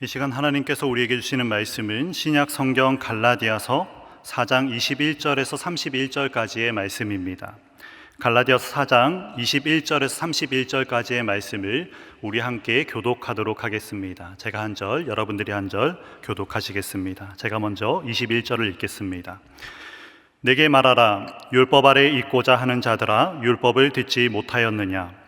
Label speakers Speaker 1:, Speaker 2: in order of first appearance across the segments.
Speaker 1: 이 시간 하나님께서 우리에게 주시는 말씀은 신약 성경 갈라디아서 4장 21절에서 31절까지의 말씀입니다. 갈라디아서 4장 21절에서 31절까지의 말씀을 우리 함께 교독하도록 하겠습니다. 제가 한 절, 여러분들이 한 절 교독하시겠습니다. 제가 먼저 21절을 읽겠습니다. 내게 말하라, 율법 아래 있고자 하는 자들아, 율법을 듣지 못하였느냐?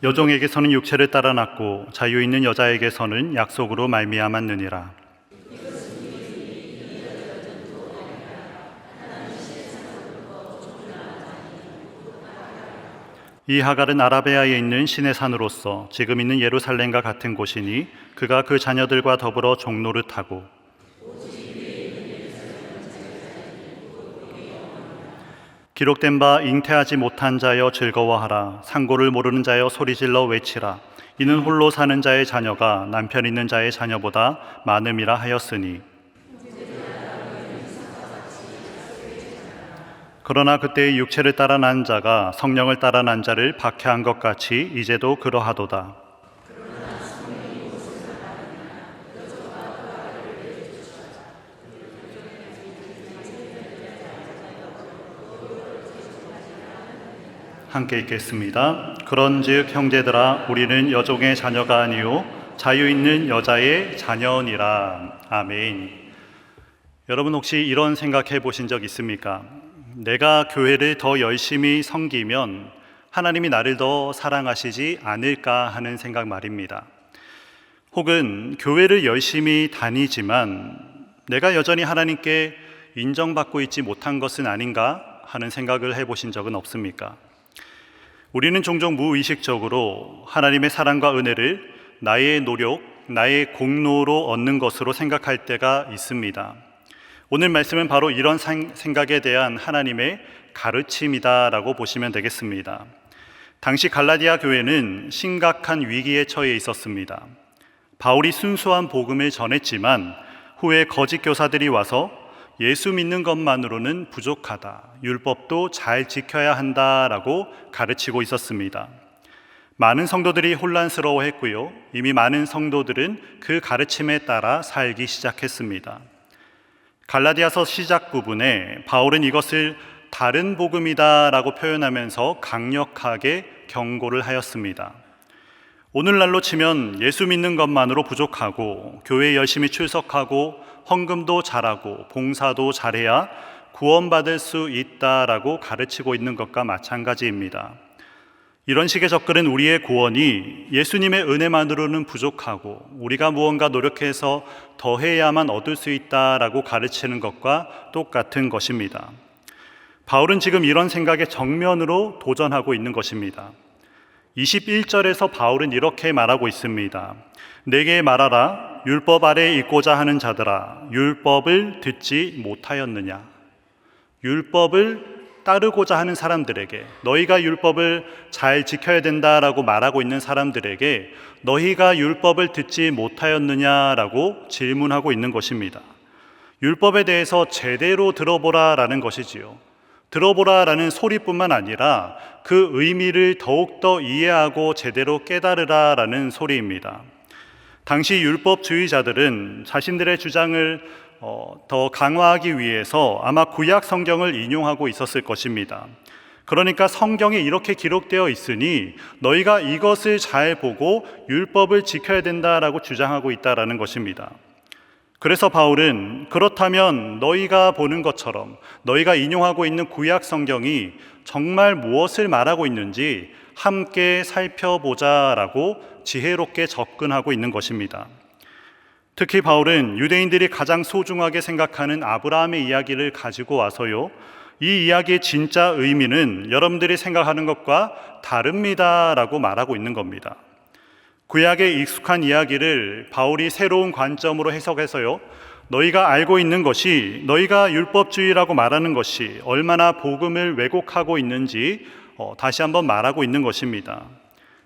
Speaker 1: 여종에게서는 육체를 따라 낳고 자유 있는 여자에게서는 약속으로 말미암았느니라. 이 하갈은 아라베아에 있는 신의 산으로서 지금 있는 예루살렘과 같은 곳이니 그가 그 자녀들과 더불어 종노릇하고 기록된 바 잉태하지 못한 자여 즐거워하라. 상고를 모르는 자여 소리질러 외치라. 이는 홀로 사는 자의 자녀가 남편 있는 자의 자녀보다 많음이라 하였으니. 그러나 그때의 육체를 따라 난 자가 성령을 따라 난 자를 박해한 것 같이 이제도 그러하도다. 함께 읽겠습니다. 그런즉 형제들아, 우리는 여종의 자녀가 아니요 자유 있는 여자의 자녀니라. 아멘. 여러분 혹시 이런 생각해 보신 적 있습니까? 내가 교회를 더 열심히 섬기면 하나님이 나를 더 사랑하시지 않을까 하는 생각 말입니다. 혹은 교회를 열심히 다니지만 내가 여전히 하나님께 인정받고 있지 못한 것은 아닌가 하는 생각을 해보신 적은 없습니까? 우리는 종종 무의식적으로 하나님의 사랑과 은혜를 나의 노력, 나의 공로로 얻는 것으로 생각할 때가 있습니다. 오늘 말씀은 바로 이런 생각에 대한 하나님의 가르침이다라고 보시면 되겠습니다. 당시 갈라디아 교회는 심각한 위기에 처해 있었습니다. 바울이 순수한 복음을 전했지만 후에 거짓 교사들이 와서 예수 믿는 것만으로는 부족하다, 율법도 잘 지켜야 한다라고 가르치고 있었습니다. 많은 성도들이 혼란스러워했고요, 이미 많은 성도들은 그 가르침에 따라 살기 시작했습니다. 갈라디아서 시작 부분에 바울은 이것을 다른 복음이다라고 표현하면서 강력하게 경고를 하였습니다. 오늘날로 치면 예수 믿는 것만으로 부족하고 교회에 열심히 출석하고 헌금도 잘하고 봉사도 잘해야 구원받을 수 있다라고 가르치고 있는 것과 마찬가지입니다. 이런 식의 접근은 우리의 구원이 예수님의 은혜만으로는 부족하고 우리가 무언가 노력해서 더해야만 얻을 수 있다라고 가르치는 것과 똑같은 것입니다. 바울은 지금 이런 생각에 정면으로 도전하고 있는 것입니다. 21절에서 바울은 이렇게 말하고 있습니다. 내게 말하라, 율법 아래에 있고자 하는 자들아, 율법을 듣지 못하였느냐? 율법을 따르고자 하는 사람들에게, 너희가 율법을 잘 지켜야 된다라고 말하고 있는 사람들에게 너희가 율법을 듣지 못하였느냐라고 질문하고 있는 것입니다. 율법에 대해서 제대로 들어보라라는 것이지요. 들어보라라는 소리뿐만 아니라 그 의미를 더욱더 이해하고 제대로 깨달으라라는 소리입니다. 당시 율법주의자들은 자신들의 주장을 더 강화하기 위해서 아마 구약 성경을 인용하고 있었을 것입니다. 그러니까 성경에 이렇게 기록되어 있으니 너희가 이것을 잘 보고 율법을 지켜야 된다라고 주장하고 있다라는 것입니다. 그래서 바울은 그렇다면 너희가 보는 것처럼 너희가 인용하고 있는 구약 성경이 정말 무엇을 말하고 있는지 함께 살펴보자라고 지혜롭게 접근하고 있는 것입니다. 특히 바울은 유대인들이 가장 소중하게 생각하는 아브라함의 이야기를 가지고 와서요, 이 이야기의 진짜 의미는 여러분들이 생각하는 것과 다릅니다라고 말하고 있는 겁니다. 구약의 익숙한 이야기를 바울이 새로운 관점으로 해석해서요, 너희가 알고 있는 것이, 너희가 율법주의라고 말하는 것이 얼마나 복음을 왜곡하고 있는지 다시 한번 말하고 있는 것입니다.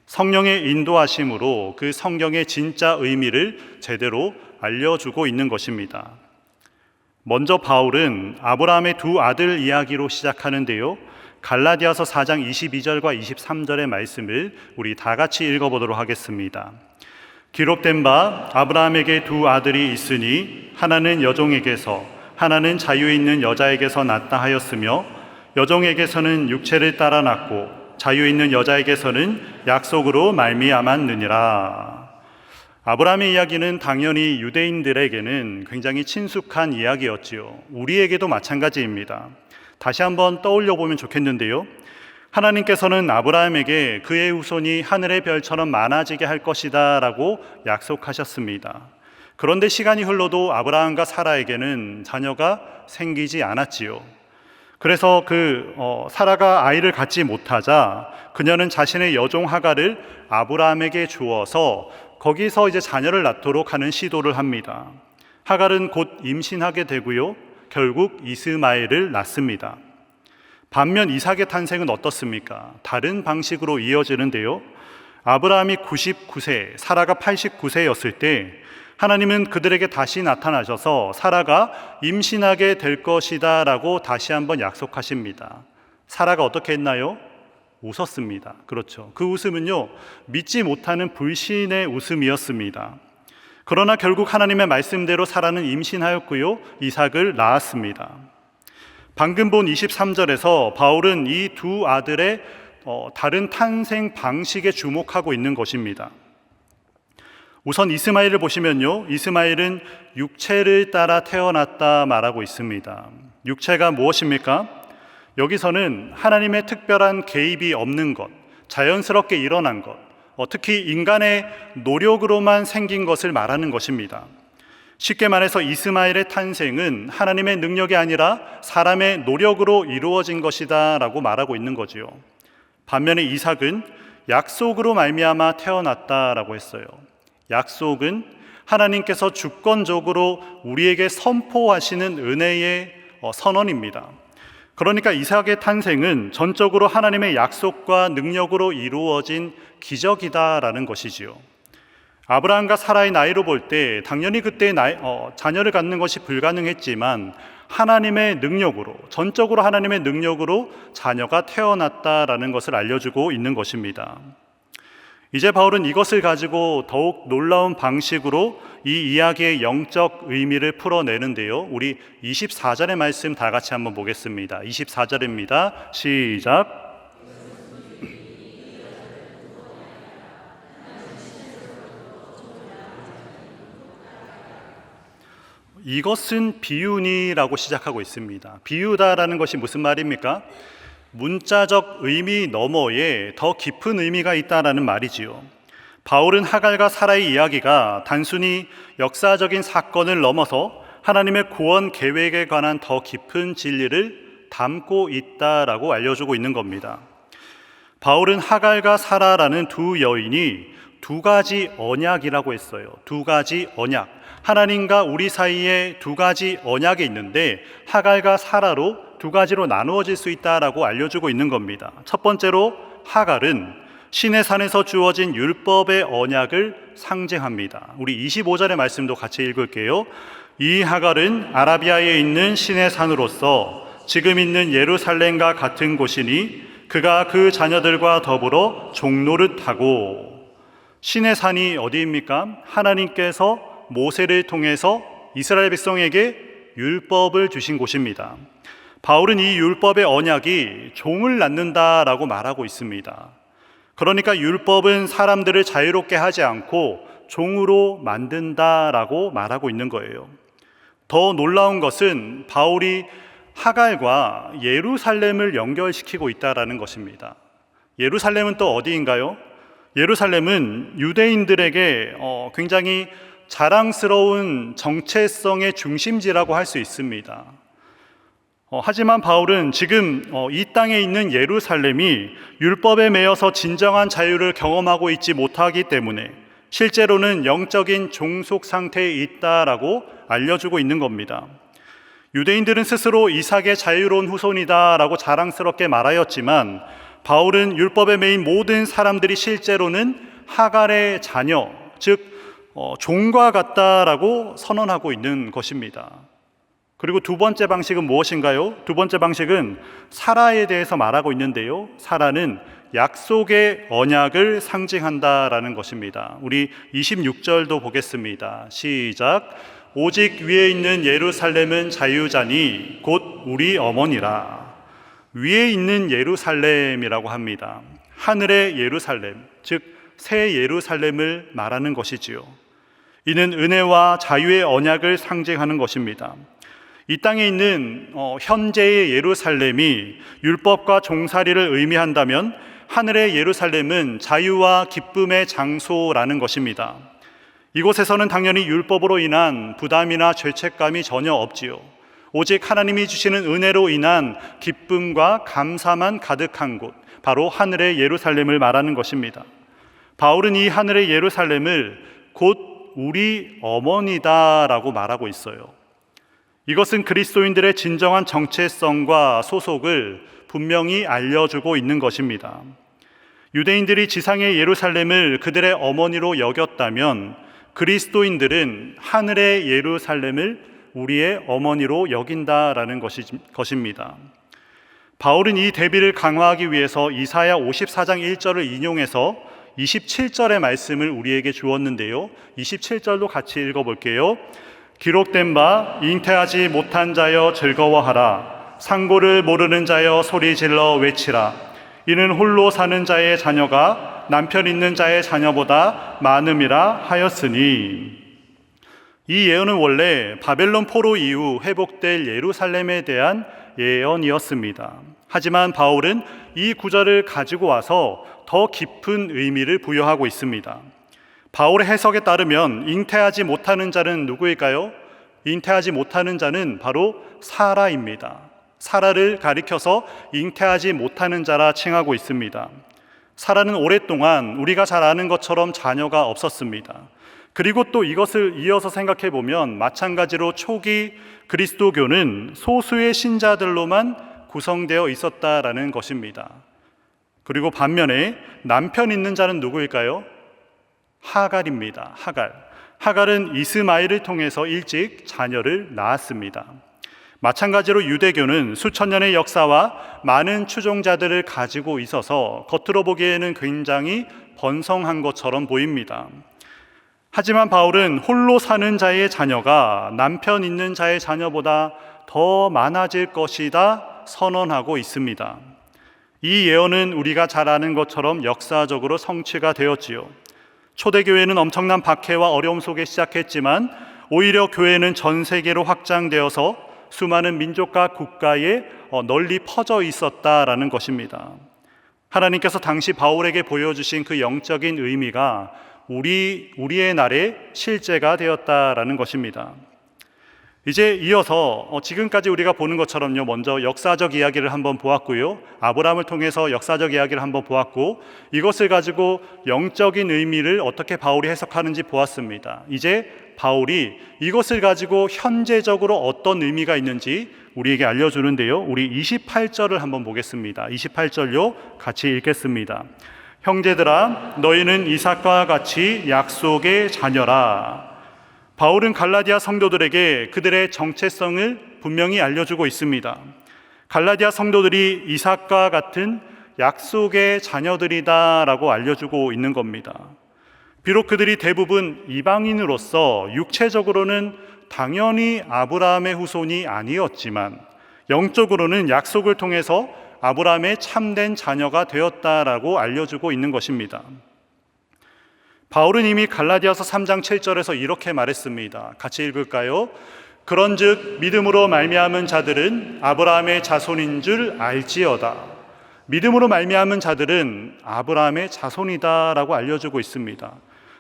Speaker 1: 성령의 인도하심으로 그 성경의 진짜 의미를 제대로 알려주고 있는 것입니다. 먼저 바울은 아브라함의 두 아들 이야기로 시작하는데요, 갈라디아서 4장 22절과 23절의 말씀을 우리 다 같이 읽어보도록 하겠습니다. 기록된 바 아브라함에게 두 아들이 있으니 하나는 여종에게서 하나는 자유 있는 여자에게서 낳다 하였으며 여종에게서는 육체를 따라 낳고 자유 있는 여자에게서는 약속으로 말미암았느니라. 아브라함의 이야기는 당연히 유대인들에게는 굉장히 친숙한 이야기였지요. 우리에게도 마찬가지입니다. 다시 한번 떠올려 보면 좋겠는데요. 하나님께서는 아브라함에게 그의 후손이 하늘의 별처럼 많아지게 할 것이다 라고 약속하셨습니다. 그런데 시간이 흘러도 아브라함과 사라에게는 자녀가 생기지 않았지요. 그래서 사라가 아이를 갖지 못하자 그녀는 자신의 여종 하갈을 아브라함에게 주어서 거기서 이제 자녀를 낳도록 하는 시도를 합니다. 하갈은 곧 임신하게 되고요. 결국 이스마엘을 낳습니다. 반면 이삭의 탄생은 어떻습니까? 다른 방식으로 이어지는데요. 아브라함이 99세, 사라가 89세였을 때 하나님은 그들에게 다시 나타나셔서 사라가 임신하게 될 것이다 라고 다시 한번 약속하십니다. 사라가 어떻게 했나요? 웃었습니다. 그렇죠. 그 웃음은요, 믿지 못하는 불신의 웃음이었습니다. 그러나 결국 하나님의 말씀대로 사라는 임신하였고요, 이삭을 낳았습니다. 방금 본 23절에서 바울은 이 두 아들의 다른 탄생 방식에 주목하고 있는 것입니다. 우선 이스마엘을 보시면요, 이스마엘은 육체를 따라 태어났다 말하고 있습니다. 육체가 무엇입니까? 여기서는 하나님의 특별한 개입이 없는 것, 자연스럽게 일어난 것, 특히 인간의 노력으로만 생긴 것을 말하는 것입니다. 쉽게 말해서 이스마엘의 탄생은 하나님의 능력이 아니라 사람의 노력으로 이루어진 것이다 라고 말하고 있는 거지요. 반면에 이삭은 약속으로 말미암아 태어났다라고 했어요. 약속은 하나님께서 주권적으로 우리에게 선포하시는 은혜의 선언입니다. 그러니까 이삭의 탄생은 전적으로 하나님의 약속과 능력으로 이루어진 기적이다라는 것이지요. 아브라함과 사라의 나이로 볼 때 당연히 그때 자녀를 갖는 것이 불가능했지만 하나님의 능력으로, 전적으로 하나님의 능력으로 자녀가 태어났다라는 것을 알려주고 있는 것입니다. 이제 바울은 이것을 가지고 더욱 놀라운 방식으로 이 이야기의 영적 의미를 풀어내는데요. 우리 24절의 말씀 다 같이 한번 보겠습니다. 24절입니다. 시작. 이것은 비유니라고 시작하고 있습니다. 비유다라는 것이 무슨 말입니까? 문자적 의미 너머에 더 깊은 의미가 있다라는 말이지요. 바울은 하갈과 사라의 이야기가 단순히 역사적인 사건을 넘어서 하나님의 구원 계획에 관한 더 깊은 진리를 담고 있다라고 알려주고 있는 겁니다. 바울은 하갈과 사라라는 두 여인이 두 가지 언약이라고 했어요. 두 가지 언약. 하나님과 우리 사이에 두 가지 언약이 있는데 하갈과 사라로 두 가지로 나누어질 수 있다라고 알려주고 있는 겁니다. 첫 번째로 하갈은 신의 산에서 주어진 율법의 언약을 상징합니다. 우리 25절의 말씀도 같이 읽을게요. 이 하갈은 아라비아에 있는 신의 산으로서 지금 있는 예루살렘과 같은 곳이니 그가 그 자녀들과 더불어 종노릇하고. 신의 산이 어디입니까? 하나님께서 모세를 통해서 이스라엘 백성에게 율법을 주신 곳입니다. 바울은 이 율법의 언약이 종을 낳는다라고 말하고 있습니다. 그러니까 율법은 사람들을 자유롭게 하지 않고 종으로 만든다라고 말하고 있는 거예요. 더 놀라운 것은 바울이 하갈과 예루살렘을 연결시키고 있다라는 것입니다. 예루살렘은 또 어디인가요? 예루살렘은 유대인들에게 굉장히 자랑스러운 정체성의 중심지라고 할 수 있습니다. 하지만 바울은 지금 이 땅에 있는 예루살렘이 율법에 매여서 진정한 자유를 경험하고 있지 못하기 때문에 실제로는 영적인 종속 상태에 있다라고 알려주고 있는 겁니다. 유대인들은 스스로 이삭의 자유로운 후손이다라고 자랑스럽게 말하였지만 바울은 율법에 매인 모든 사람들이 실제로는 하갈의 자녀, 즉 종과 같다라고 선언하고 있는 것입니다. 그리고 두 번째 방식은 무엇인가요? 두 번째 방식은 사라에 대해서 말하고 있는데요. 사라는 약속의 언약을 상징한다라는 것입니다. 우리 26절도 보겠습니다. 시작. 오직 위에 있는 예루살렘은 자유자니 곧 우리 어머니라. 위에 있는 예루살렘이라고 합니다. 하늘의 예루살렘, 즉 새 예루살렘을 말하는 것이지요. 이는 은혜와 자유의 언약을 상징하는 것입니다. 이 땅에 있는 현재의 예루살렘이 율법과 종살이를 의미한다면 하늘의 예루살렘은 자유와 기쁨의 장소라는 것입니다. 이곳에서는 당연히 율법으로 인한 부담이나 죄책감이 전혀 없지요. 오직 하나님이 주시는 은혜로 인한 기쁨과 감사만 가득한 곳, 바로 하늘의 예루살렘을 말하는 것입니다. 바울은 이 하늘의 예루살렘을 곧 우리 어머니다라고 말하고 있어요. 이것은 그리스도인들의 진정한 정체성과 소속을 분명히 알려주고 있는 것입니다. 유대인들이 지상의 예루살렘을 그들의 어머니로 여겼다면 그리스도인들은 하늘의 예루살렘을 우리의 어머니로 여긴다라는 것입니다. 바울은 이 대비를 강화하기 위해서 이사야 54장 1절을 인용해서 27절의 말씀을 우리에게 주었는데요. 27절도 같이 읽어볼게요. 기록된 바 잉태하지 못한 자여 즐거워하라. 상고를 모르는 자여 소리질러 외치라. 이는 홀로 사는 자의 자녀가 남편 있는 자의 자녀보다 많음이라 하였으니. 이 예언은 원래 바벨론 포로 이후 회복될 예루살렘에 대한 예언이었습니다. 하지만 바울은 이 구절을 가지고 와서 더 깊은 의미를 부여하고 있습니다. 바울의 해석에 따르면 잉태하지 못하는 자는 누구일까요? 잉태하지 못하는 자는 바로 사라입니다. 사라를 가리켜서 잉태하지 못하는 자라 칭하고 있습니다. 사라는 오랫동안 우리가 잘 아는 것처럼 자녀가 없었습니다. 그리고 또 이것을 이어서 생각해 보면 마찬가지로 초기 그리스도교는 소수의 신자들로만 구성되어 있었다라는 것입니다. 그리고 반면에 남편 있는 자는 누구일까요? 하갈입니다. 하갈은 이스마엘을 통해서 일찍 자녀를 낳았습니다. 마찬가지로 유대교는 수천 년의 역사와 많은 추종자들을 가지고 있어서 겉으로 보기에는 굉장히 번성한 것처럼 보입니다. 하지만 바울은 홀로 사는 자의 자녀가 남편 있는 자의 자녀보다 더 많아질 것이다 선언하고 있습니다. 이 예언은 우리가 잘 아는 것처럼 역사적으로 성취가 되었지요. 초대교회는 엄청난 박해와 어려움 속에 시작했지만 오히려 교회는 전 세계로 확장되어서 수많은 민족과 국가에 널리 퍼져 있었다라는 것입니다. 하나님께서 당시 바울에게 보여주신 그 영적인 의미가 우리의 날에 실제가 되었다라는 것입니다. 이제 이어서 지금까지 우리가 보는 것처럼요, 먼저 역사적 이야기를 한번 보았고요, 아브라함을 통해서 역사적 이야기를 한번 보았고, 이것을 가지고 영적인 의미를 어떻게 바울이 해석하는지 보았습니다. 이제 바울이 이것을 가지고 현재적으로 어떤 의미가 있는지 우리에게 알려주는데요, 우리 28절을 한번 보겠습니다. 28절요, 같이 읽겠습니다. 형제들아, 너희는 이삭과 같이 약속의 자녀라. 바울은 갈라디아 성도들에게 그들의 정체성을 분명히 알려주고 있습니다. 갈라디아 성도들이 이삭과 같은 약속의 자녀들이다라고 알려주고 있는 겁니다. 비록 그들이 대부분 이방인으로서 육체적으로는 당연히 아브라함의 후손이 아니었지만 영적으로는 약속을 통해서 아브라함의 참된 자녀가 되었다라고 알려주고 있는 것입니다. 바울은 이미 갈라디아서 3장 7절에서 이렇게 말했습니다. 같이 읽을까요? 그런즉 믿음으로 말미암은 자들은 아브라함의 자손인 줄 알지어다. 믿음으로 말미암은 자들은 아브라함의 자손이다라고 알려주고 있습니다.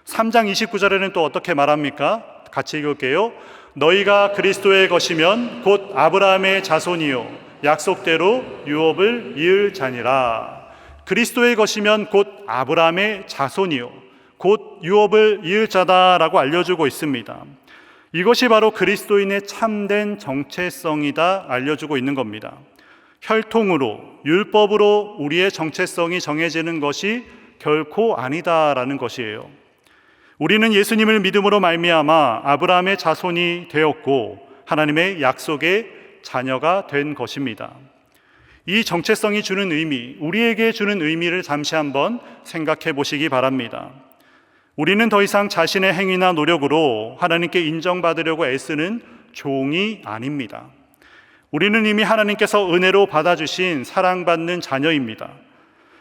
Speaker 1: 3장 29절에는 또 어떻게 말합니까? 같이 읽을게요. 너희가 그리스도의 것이면 곧 아브라함의 자손이요 약속대로 유업을 이을 자니라. 그리스도의 것이면 곧 아브라함의 자손이요 곧 유업을 이을 자다라고 알려주고 있습니다. 이것이 바로 그리스도인의 참된 정체성이다 알려주고 있는 겁니다. 혈통으로, 율법으로 우리의 정체성이 정해지는 것이 결코 아니다라는 것이에요. 우리는 예수님을 믿음으로 말미암아 아브라함의 자손이 되었고 하나님의 약속의 자녀가 된 것입니다. 이 정체성이 주는 의미, 우리에게 주는 의미를 잠시 한번 생각해 보시기 바랍니다. 우리는 더 이상 자신의 행위나 노력으로 하나님께 인정받으려고 애쓰는 종이 아닙니다. 우리는 이미 하나님께서 은혜로 받아주신 사랑받는 자녀입니다.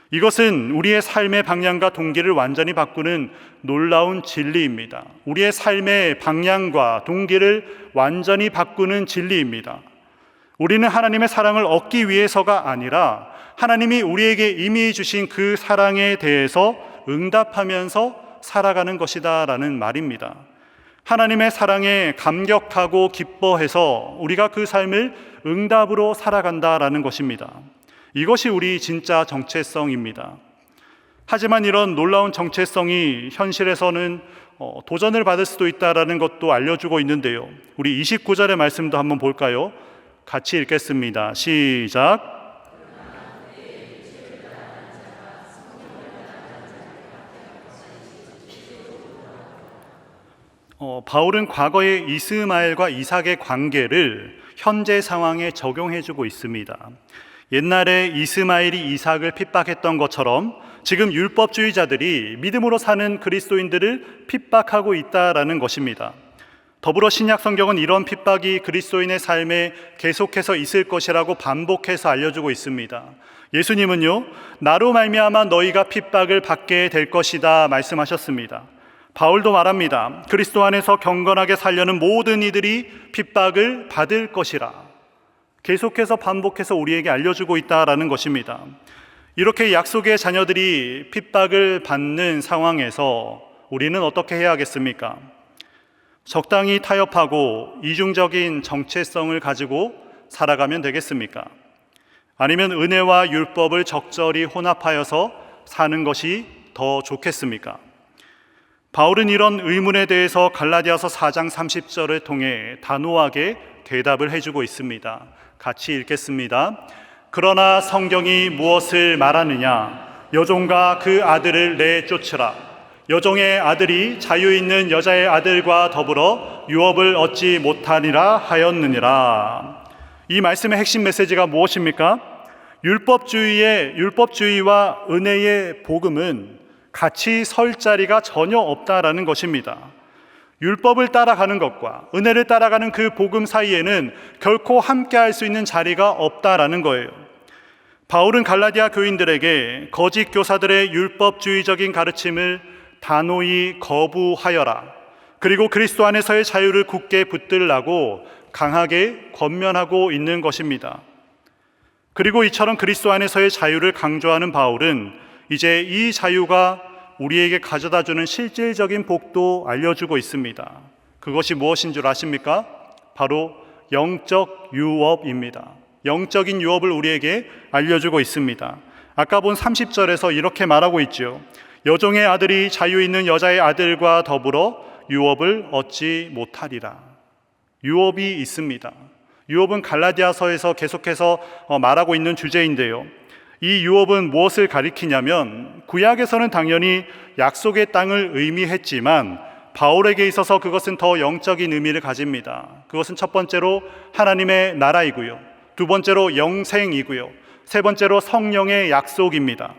Speaker 1: 이것은 우리의 삶의 방향과 동기를 완전히 바꾸는 놀라운 진리입니다. 우리의 삶의 방향과 동기를 완전히 바꾸는 진리입니다. 우리는 하나님의 사랑을 얻기 위해서가 아니라 하나님이 우리에게 이미 주신 그 사랑에 대해서 응답하면서 살아가는 것이다 라는 말입니다. 하나님의 사랑에 감격하고 기뻐해서 우리가 그 삶을 응답으로 살아간다라는 것입니다. 이것이 우리 진짜 정체성입니다. 하지만 이런 놀라운 정체성이 현실에서는 도전을 받을 수도 있다라는 것도 알려주고 있는데요. 우리 29절의 말씀도 한번 볼까요? 같이 읽겠습니다. 시작. 바울은 과거의 이스마엘과 이삭의 관계를 현재 상황에 적용해주고 있습니다. 옛날에 이스마엘이 이삭을 핍박했던 것처럼 지금 율법주의자들이 믿음으로 사는 그리스도인들을 핍박하고 있다라는 것입니다. 더불어 신약 성경은 이런 핍박이 그리스도인의 삶에 계속해서 있을 것이라고 반복해서 알려주고 있습니다. 예수님은요, 나로 말미암아 너희가 핍박을 받게 될 것이다 말씀하셨습니다. 바울도 말합니다. 그리스도 안에서 경건하게 살려는 모든 이들이 핍박을 받을 것이라. 계속해서 반복해서 우리에게 알려주고 있다라는 것입니다. 이렇게 약속의 자녀들이 핍박을 받는 상황에서 우리는 어떻게 해야 하겠습니까? 적당히 타협하고 이중적인 정체성을 가지고 살아가면 되겠습니까? 아니면 은혜와 율법을 적절히 혼합하여서 사는 것이 더 좋겠습니까? 바울은 이런 의문에 대해서 갈라디아서 4장 30절을 통해 단호하게 대답을 해주고 있습니다. 같이 읽겠습니다. 그러나 성경이 무엇을 말하느냐? 여종과 그 아들을 내쫓으라. 여종의 아들이 자유 있는 여자의 아들과 더불어 유업을 얻지 못하니라 하였느니라. 이 말씀의 핵심 메시지가 무엇입니까? 율법주의와 은혜의 복음은 같이 설 자리가 전혀 없다라는 것입니다. 율법을 따라가는 것과 은혜를 따라가는 그 복음 사이에는 결코 함께 할 수 있는 자리가 없다라는 거예요. 바울은 갈라디아 교인들에게 거짓 교사들의 율법주의적인 가르침을 단호히 거부하여라. 그리고 그리스도 안에서의 자유를 굳게 붙들라고 강하게 권면하고 있는 것입니다. 그리고 이처럼 그리스도 안에서의 자유를 강조하는 바울은 이제 이 자유가 우리에게 가져다주는 실질적인 복도 알려주고 있습니다. 그것이 무엇인 줄 아십니까? 바로 영적 유업입니다. 영적인 유업을 우리에게 알려주고 있습니다. 아까 본 30절에서 이렇게 말하고 있죠. 여종의 아들이 자유 있는 여자의 아들과 더불어 유업을 얻지 못하리라. 유업이 있습니다. 유업은 갈라디아서에서 계속해서 말하고 있는 주제인데요. 이 유업은 무엇을 가리키냐면 구약에서는 당연히 약속의 땅을 의미했지만 바울에게 있어서 그것은 더 영적인 의미를 가집니다. 그것은 첫 번째로 하나님의 나라이고요, 두 번째로 영생이고요, 세 번째로 성령의 약속입니다.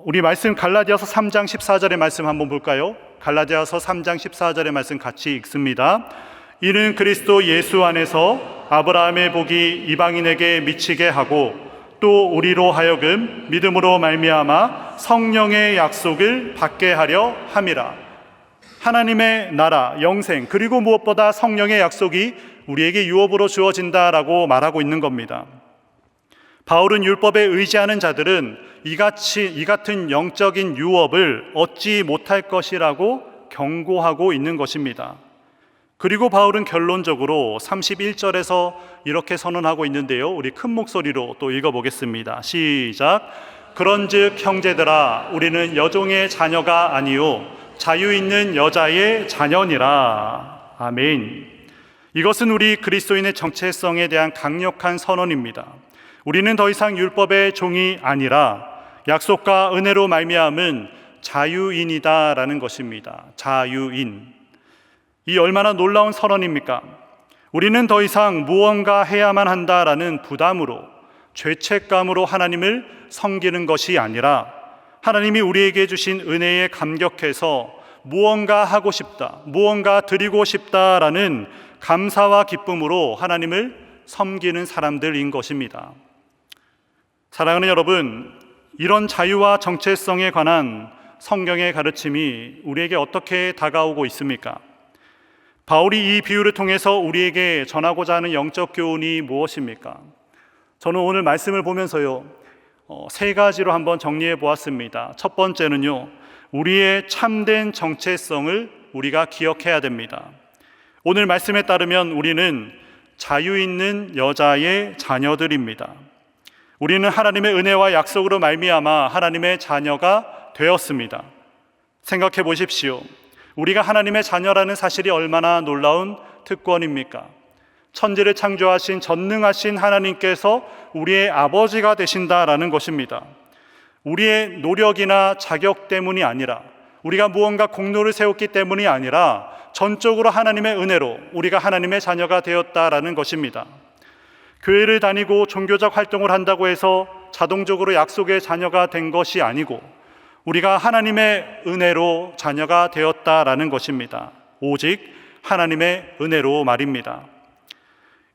Speaker 1: 우리 말씀 갈라디아서 3장 14절의 말씀 한번 볼까요? 갈라디아서 3장 14절의 말씀 같이 읽습니다. 이는 그리스도 예수 안에서 아브라함의 복이 이방인에게 미치게 하고 또 우리로 하여금 믿음으로 말미암아 성령의 약속을 받게 하려 함이라. 하나님의 나라, 영생, 그리고 무엇보다 성령의 약속이 우리에게 유업으로 주어진다라고 말하고 있는 겁니다. 바울은 율법에 의지하는 자들은 이 같은 영적인 유업을 얻지 못할 것이라고 경고하고 있는 것입니다. 그리고 바울은 결론적으로 31절에서 이렇게 선언하고 있는데요. 우리 큰 목소리로 또 읽어보겠습니다. 시작. 그런즉 형제들아, 우리는 여종의 자녀가 아니요 자유 있는 여자의 자녀니라. 아멘. 이것은 우리 그리스도인의 정체성에 대한 강력한 선언입니다. 우리는 더 이상 율법의 종이 아니라 약속과 은혜로 말미암은 자유인이다라는 것입니다. 자유인. 이 얼마나 놀라운 선언입니까? 우리는 더 이상 무언가 해야만 한다라는 부담으로, 죄책감으로 하나님을 섬기는 것이 아니라 하나님이 우리에게 주신 은혜에 감격해서 무언가 하고 싶다, 무언가 드리고 싶다라는 감사와 기쁨으로 하나님을 섬기는 사람들인 것입니다. 사랑하는 여러분, 이런 자유와 정체성에 관한 성경의 가르침이 우리에게 어떻게 다가오고 있습니까? 바울이 이 비유를 통해서 우리에게 전하고자 하는 영적 교훈이 무엇입니까? 저는 오늘 말씀을 보면서요, 세 가지로 한번 정리해 보았습니다. 첫 번째는요, 우리의 참된 정체성을 우리가 기억해야 됩니다. 오늘 말씀에 따르면 우리는 자유 있는 여자의 자녀들입니다. 우리는 하나님의 은혜와 약속으로 말미암아 하나님의 자녀가 되었습니다. 생각해 보십시오. 우리가 하나님의 자녀라는 사실이 얼마나 놀라운 특권입니까? 천지를 창조하신 전능하신 하나님께서 우리의 아버지가 되신다라는 것입니다. 우리의 노력이나 자격 때문이 아니라, 우리가 무언가 공로를 세웠기 때문이 아니라 전적으로 하나님의 은혜로 우리가 하나님의 자녀가 되었다라는 것입니다. 교회를 다니고 종교적 활동을 한다고 해서 자동적으로 약속의 자녀가 된 것이 아니고 우리가 하나님의 은혜로 자녀가 되었다라는 것입니다. 오직 하나님의 은혜로 말입니다.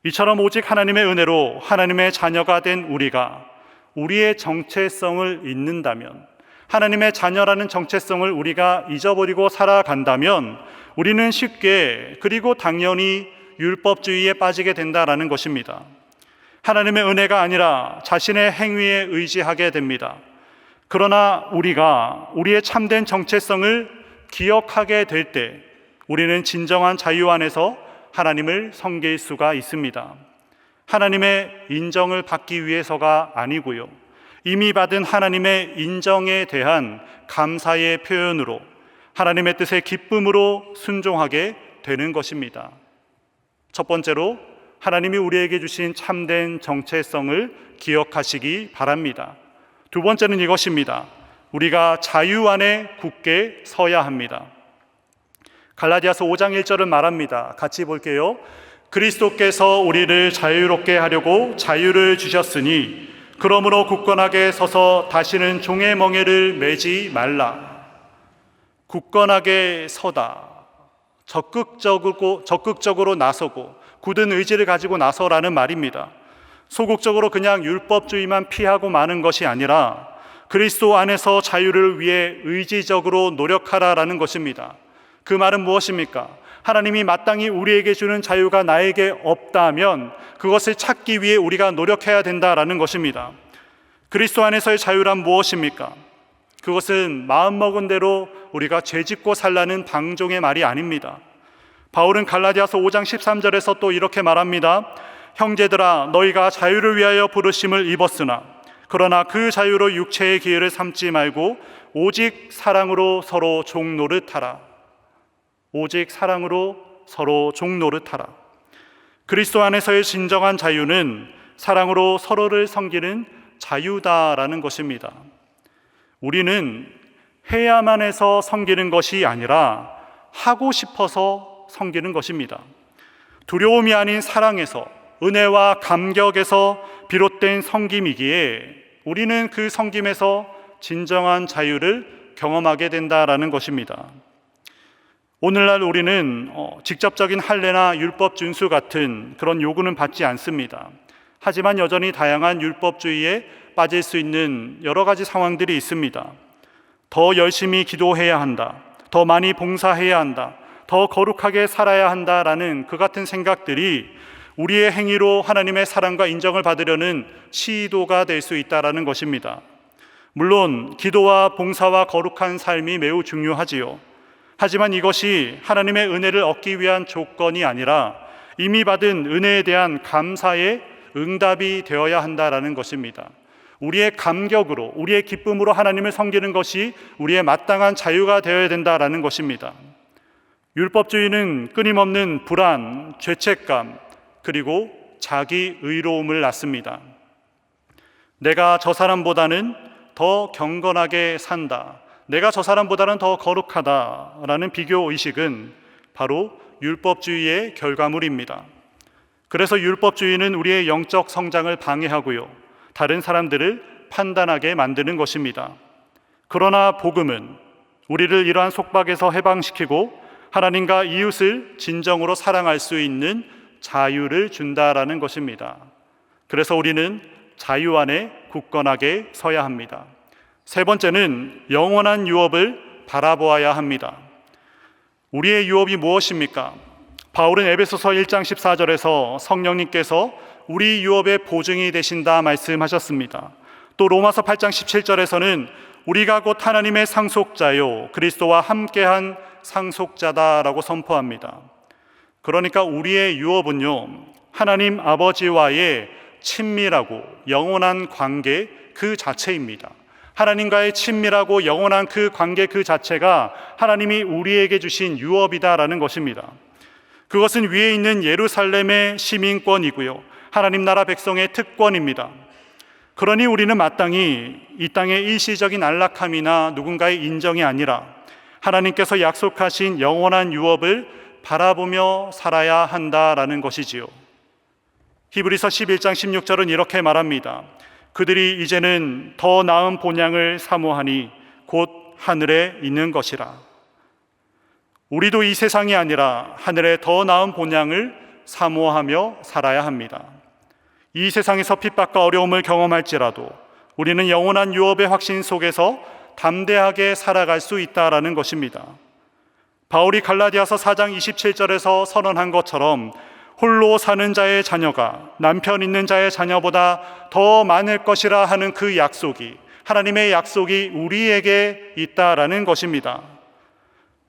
Speaker 1: 이처럼 오직 하나님의 은혜로 하나님의 자녀가 된 우리가 우리의 정체성을 잊는다면, 하나님의 자녀라는 정체성을 우리가 잊어버리고 살아간다면 우리는 쉽게, 그리고 당연히 율법주의에 빠지게 된다라는 것입니다. 하나님의 은혜가 아니라 자신의 행위에 의지하게 됩니다. 그러나 우리가 우리의 참된 정체성을 기억하게 될 때 우리는 진정한 자유 안에서 하나님을 섬길 수가 있습니다. 하나님의 인정을 받기 위해서가 아니고요, 이미 받은 하나님의 인정에 대한 감사의 표현으로 하나님의 뜻에 기쁨으로 순종하게 되는 것입니다. 첫 번째로 하나님이 우리에게 주신 참된 정체성을 기억하시기 바랍니다. 두 번째는 이것입니다. 우리가 자유 안에 굳게 서야 합니다. 갈라디아서 5장 1절은 말합니다. 같이 볼게요. 그리스도께서 우리를 자유롭게 하려고 자유를 주셨으니 그러므로 굳건하게 서서 다시는 종의 멍에를 매지 말라. 굳건하게 서다, 적극적으로 나서고 굳은 의지를 가지고 나서라는 말입니다. 소극적으로 그냥 율법주의만 피하고 마는 것이 아니라 그리스도 안에서 자유를 위해 의지적으로 노력하라라는 것입니다. 그 말은 무엇입니까? 하나님이 마땅히 우리에게 주는 자유가 나에게 없다면 그것을 찾기 위해 우리가 노력해야 된다라는 것입니다. 그리스도 안에서의 자유란 무엇입니까? 그것은 마음먹은 대로 우리가 죄짓고 살라는 방종의 말이 아닙니다. 바울은 갈라디아서 5장 13절에서 또 이렇게 말합니다. 형제들아, 너희가 자유를 위하여 부르심을 입었으나 그러나 그 자유로 육체의 기회를 삼지 말고 오직 사랑으로 서로 종 노릇하라. 오직 사랑으로 서로 종 노릇하라. 그리스도 안에서의 진정한 자유는 사랑으로 서로를 섬기는 자유다라는 것입니다. 우리는 해야만 해서 섬기는 것이 아니라 하고 싶어서 섬기는 것입니다. 두려움이 아닌 사랑에서, 은혜와 감격에서 비롯된 섬김이기에 우리는 그 섬김에서 진정한 자유를 경험하게 된다라는 것입니다. 오늘날 우리는 직접적인 할례나 율법 준수 같은 그런 요구는 받지 않습니다. 하지만 여전히 다양한 율법주의에 빠질 수 있는 여러 가지 상황들이 있습니다. 더 열심히 기도해야 한다, 더 많이 봉사해야 한다, 더 거룩하게 살아야 한다라는 그 같은 생각들이 우리의 행위로 하나님의 사랑과 인정을 받으려는 시도가 될 수 있다라는 것입니다. 물론 기도와 봉사와 거룩한 삶이 매우 중요하지요. 하지만 이것이 하나님의 은혜를 얻기 위한 조건이 아니라 이미 받은 은혜에 대한 감사의 응답이 되어야 한다라는 것입니다. 우리의 감격으로, 우리의 기쁨으로 하나님을 섬기는 것이 우리의 마땅한 자유가 되어야 된다라는 것입니다. 율법주의는 끊임없는 불안, 죄책감, 그리고 자기 의로움을 낳습니다. 내가 저 사람보다는 더 경건하게 산다, 내가 저 사람보다는 더 거룩하다라는 비교 의식은 바로 율법주의의 결과물입니다. 그래서 율법주의는 우리의 영적 성장을 방해하고요, 다른 사람들을 판단하게 만드는 것입니다. 그러나 복음은 우리를 이러한 속박에서 해방시키고 하나님과 이웃을 진정으로 사랑할 수 있는 자유를 준다라는 것입니다. 그래서 우리는 자유 안에 굳건하게 서야 합니다. 세 번째는 영원한 유업을 바라보아야 합니다. 우리의 유업이 무엇입니까? 바울은 에베소서 1장 14절에서 성령님께서 우리 유업의 보증이 되신다 말씀하셨습니다. 또 로마서 8장 17절에서는 우리가 곧 하나님의 상속자요 그리스도와 함께한 상속자다라고 선포합니다. 그러니까 우리의 유업은요, 하나님 아버지와의 친밀하고 영원한 관계 그 자체입니다. 하나님과의 친밀하고 영원한 그 관계 그 자체가 하나님이 우리에게 주신 유업이다라는 것입니다. 그것은 위에 있는 예루살렘의 시민권이고요, 하나님 나라 백성의 특권입니다. 그러니 우리는 마땅히 이 땅의 일시적인 안락함이나 누군가의 인정이 아니라 하나님께서 약속하신 영원한 유업을 바라보며 살아야 한다라는 것이지요. 히브리서 11장 16절은 이렇게 말합니다. 그들이 이제는 더 나은 본향을 사모하니 곧 하늘에 있는 것이라. 우리도 이 세상이 아니라 하늘에 더 나은 본향을 사모하며 살아야 합니다. 이 세상에서 핍박과 어려움을 경험할지라도 우리는 영원한 유업의 확신 속에서 담대하게 살아갈 수 있다라는 것입니다. 바울이 갈라디아서 4장 27절에서 선언한 것처럼 홀로 사는 자의 자녀가 남편 있는 자의 자녀보다 더 많을 것이라 하는 그 약속이, 하나님의 약속이 우리에게 있다라는 것입니다.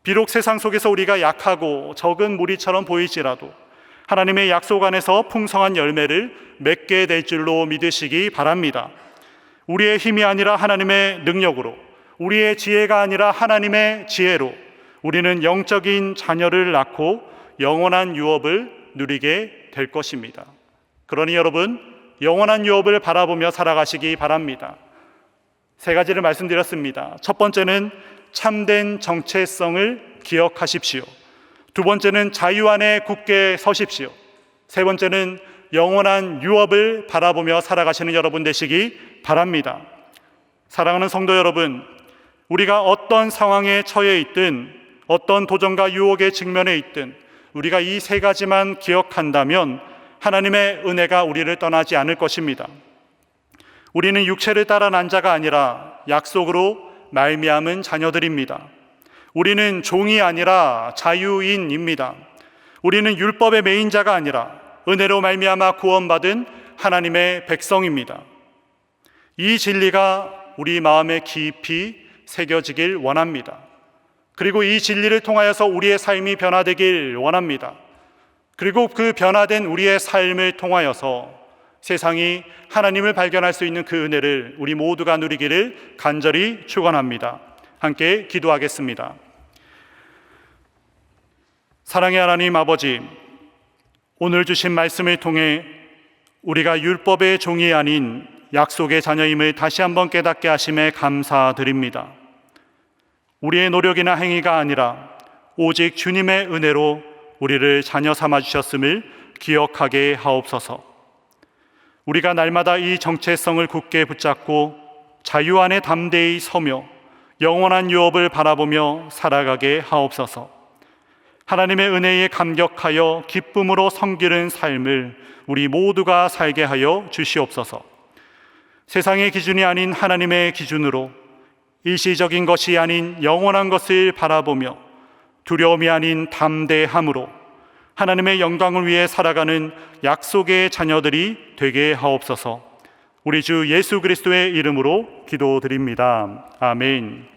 Speaker 1: 비록 세상 속에서 우리가 약하고 적은 무리처럼 보일지라도 하나님의 약속 안에서 풍성한 열매를 맺게 될 줄로 믿으시기 바랍니다. 우리의 힘이 아니라 하나님의 능력으로, 우리의 지혜가 아니라 하나님의 지혜로 우리는 영적인 자녀를 낳고 영원한 유업을 누리게 될 것입니다. 그러니 여러분, 영원한 유업을 바라보며 살아가시기 바랍니다. 세 가지를 말씀드렸습니다. 첫 번째는 참된 정체성을 기억하십시오. 두 번째는 자유 안에 굳게 서십시오. 세 번째는 영원한 유업을 바라보며 살아가시는 여러분 되시기 바랍니다. 사랑하는 성도 여러분, 우리가 어떤 상황에 처해 있든 어떤 도전과 유혹에 직면해 있든 우리가 이 세 가지만 기억한다면 하나님의 은혜가 우리를 떠나지 않을 것입니다. 우리는 육체를 따라 난 자가 아니라 약속으로 말미암은 자녀들입니다. 우리는 종이 아니라 자유인입니다. 우리는 율법의 매인 자가 아니라 은혜로 말미암아 구원받은 하나님의 백성입니다. 이 진리가 우리 마음에 깊이 새겨지길 원합니다. 그리고 이 진리를 통하여서 우리의 삶이 변화되길 원합니다. 그리고 그 변화된 우리의 삶을 통하여서 세상이 하나님을 발견할 수 있는 그 은혜를 우리 모두가 누리기를 간절히 축원합니다. 함께 기도하겠습니다. 사랑의 하나님 아버지, 오늘 주신 말씀을 통해 우리가 율법의 종이 아닌 약속의 자녀임을 다시 한번 깨닫게 하심에 감사드립니다. 우리의 노력이나 행위가 아니라 오직 주님의 은혜로 우리를 자녀 삼아 주셨음을 기억하게 하옵소서. 우리가 날마다 이 정체성을 굳게 붙잡고 자유 안에 담대히 서며 영원한 유업을 바라보며 살아가게 하옵소서. 하나님의 은혜에 감격하여 기쁨으로 섬기는 삶을 우리 모두가 살게 하여 주시옵소서. 세상의 기준이 아닌 하나님의 기준으로 일시적인 것이 아닌 영원한 것을 바라보며 두려움이 아닌 담대함으로 하나님의 영광을 위해 살아가는 약속의 자녀들이 되게 하옵소서. 우리 주 예수 그리스도의 이름으로 기도드립니다. 아멘.